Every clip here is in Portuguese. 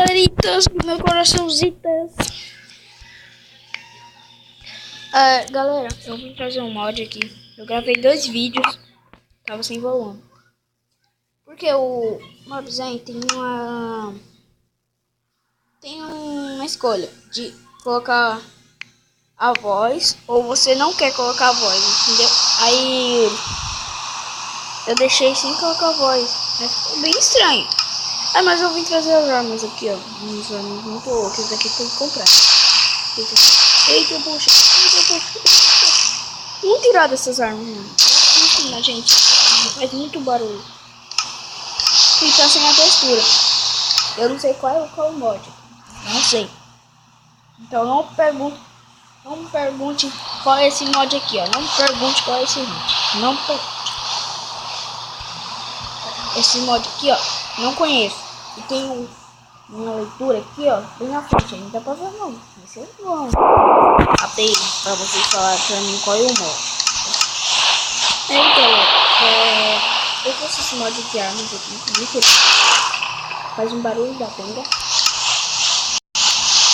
galeritas, meu coraçãozitas. Galera, eu vim trazer um mod aqui. Eu gravei 2 vídeos, tava sem volume. Porque o Mobzen tem uma escolha de colocar a voz ou você não quer colocar a voz, entendeu? Aí eu deixei sem colocar a voz, mas ficou bem estranho. Mas eu vim trazer as armas aqui, ó. Uns armas muito loucos. Esse daqui tem que comprar. Eita, poxa. Vamos tirar dessas armas, mano. Enfim, gente. Faz muito barulho. E tá sem a textura. Eu não sei qual é o mod. Não sei. Então não me pergunte qual é esse mod aqui, ó. Não me pergunte qual é esse mod. Não me pergunte. Esse mod aqui, ó. Não conheço. E tem uma leitura aqui, ó, bem na frente. Não dá pra ver não. Isso é bom. Abri pra vocês falarem pra mim qual é o mod. Galera, eu trouxe esse mod de armas aqui. Faz um barulho da pena.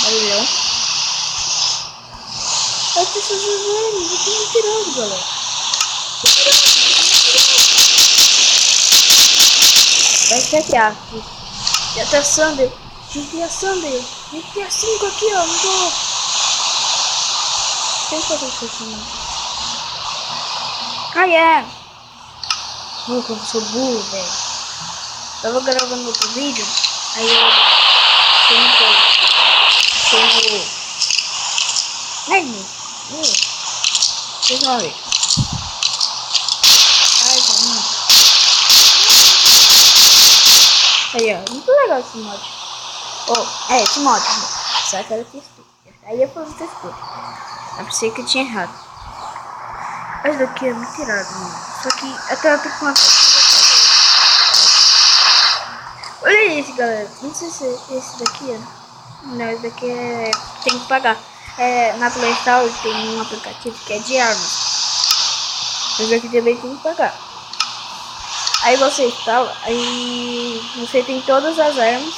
Barulhão. As pessoas verem, eu tô me tirando, galera. Vai chequear aqui. GTA Sunday. GTA Sunday. GTA 5 aqui, ó. Não tô. Tem que fazer isso aqui, mano. Como eu sou burro, velho. Tava gravando outro vídeo. Aí eu. Vocês vão ver. Aí, ó, muito legal esse mod. Esse mod. Só que era textura. Aí eu fui textura. Eu pensei que eu tinha errado. Esse daqui é muito tirado, mano. Só que até eu tô com uma. Olha esse, galera. Não sei se esse daqui é. Não, esse daqui é. Tem que pagar. Na Play Store tem um aplicativo que é de armas. Esse daqui também tem que pagar. Aí você instala, aí você tem todas as armas.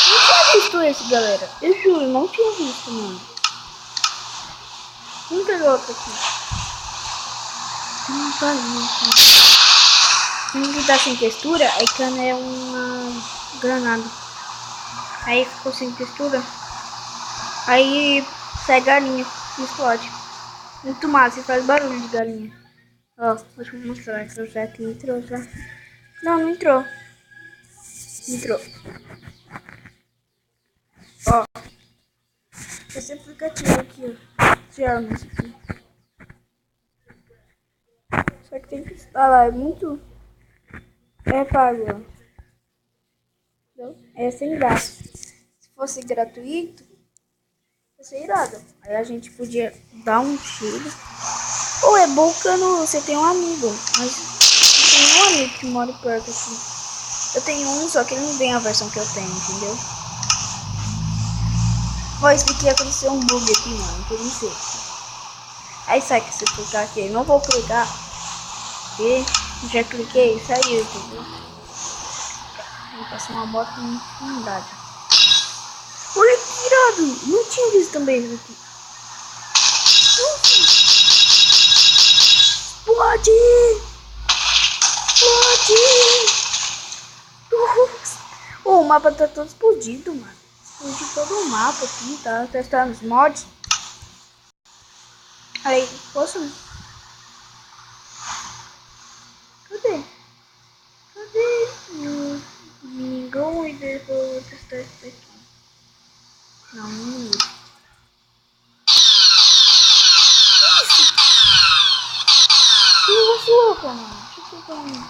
Não tinha visto esse, galera. Eu juro, não tinha visto, mano. Vamos pegar outro aqui. Não tá isso. Tem que dar sem textura, aí cana é uma granada. Aí ficou sem textura. Aí sai galinha e explode. Muito massa, e faz barulho de galinha. Ó, deixa eu mostrar. Será que entrou já? Não, não entrou. Entrou. Ó. Esse aplicativo aqui, ó. De armas aqui. Só que tem que instalar. É muito. É pago, ó. Entendeu? É sem graça. Se fosse gratuito, ia ser irado. Aí a gente podia dar um tiro. Ou é bom quando você tem um amigo. Mas eu tenho um amigo que mora perto aqui. Eu tenho um, só que ele não tem a versão que eu tenho, entendeu? Ó, isso aqui aconteceu um bug aqui, mano, que eu não sei. Aí sai que você clicar aqui. Eu não vou clicar. Porque já cliquei e saiu, entendeu? Vou passar uma moto em unidade. Olha que irado! Não tinha visto também isso aqui. Explode! Explode! O mapa tá todo explodido, mano. Explodiu todo o mapa aqui, tá testando os mods. Aí, posso? Cadê? Ninguém e depois vou testar isso daqui. Não, não. Que negócio louco, mano. Que você tá vendo?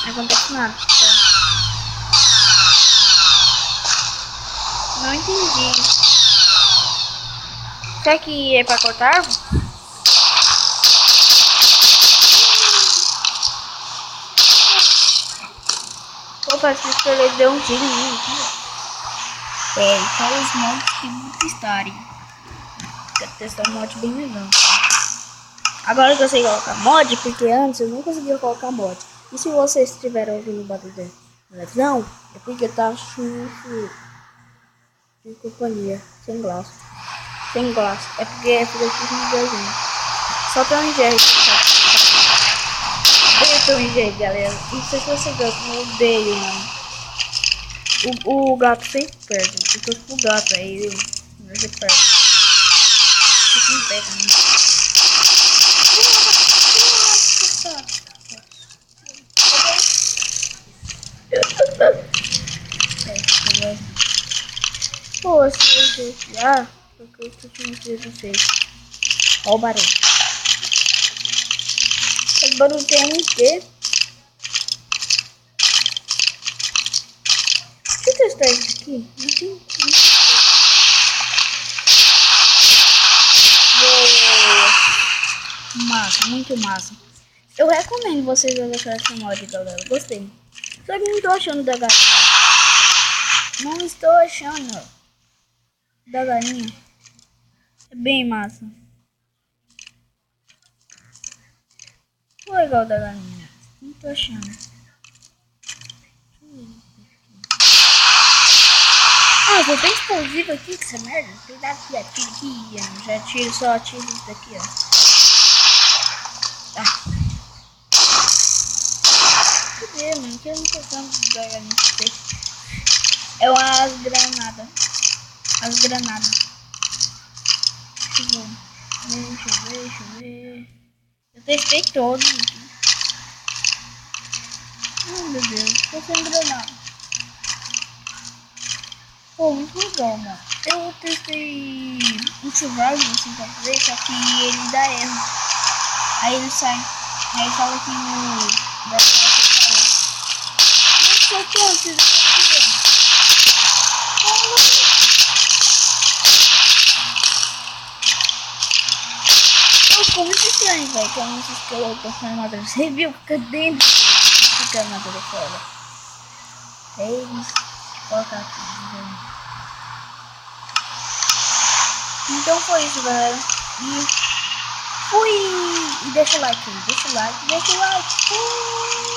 Não acontece nada, tá? Não entendi. Será que é pra cortar árvore? Opa, esse pistoleiro deu um tiro em mim aqui. Só os mods que vão testarem. Quero testar um mod bem legal. Agora que eu sei colocar mod, porque antes eu não conseguia colocar mod. E se vocês estiverem ouvindo o barulho da televisão, é porque tá chuchu de companhia, sem glaço. Sem glaço, é porque fica aqui no desenho. Só tem um jeito, tá? Eu tenho um jeito, galera. Não sei se você gosta, eu odeio, mano. O gato sempre perde. Eu tô com o gato aí, ele perde. Isso não pega, né? Pô, se você tirar, porque eu tô te mostrando pra vocês. Olha o barulho. Esse barulho tem MT. Deixa eu testar isso aqui. Não tem. Massa, muito massa. Eu recomendo vocês baixar essa mod, galera. Gostei. Só que não tô achando da galinha. Não estou achando da galinha. É bem massa. Foi legal da galinha. Não tô achando. Ah, eu tenho explosivo aqui, que essa merda. Tem daqui, atiro aqui. Já tiro, só atiro isso daqui, ó. Tá. Cadê, mano? Que eu não tô usando da galinha. É as granadas. As granadas. Deixa eu ver. Eu testei todos aqui. Ai, meu Deus. Tô sem granada. Pô, muito legal, mano. Eu testei um survival assim pra fazer, só que ele dá erro. Aí ele sai. Aí fala que o Brasil falou. Não sei o que eu fiz. Ficou muito estranho, velho. Que eu não sei se eu tô com a armadura. Você viu? Fica dentro. Fica a armadura fora. Eles. Colocar aqui. Então foi isso, galera. E fui! E deixa o like aí. Deixa o like. Fui!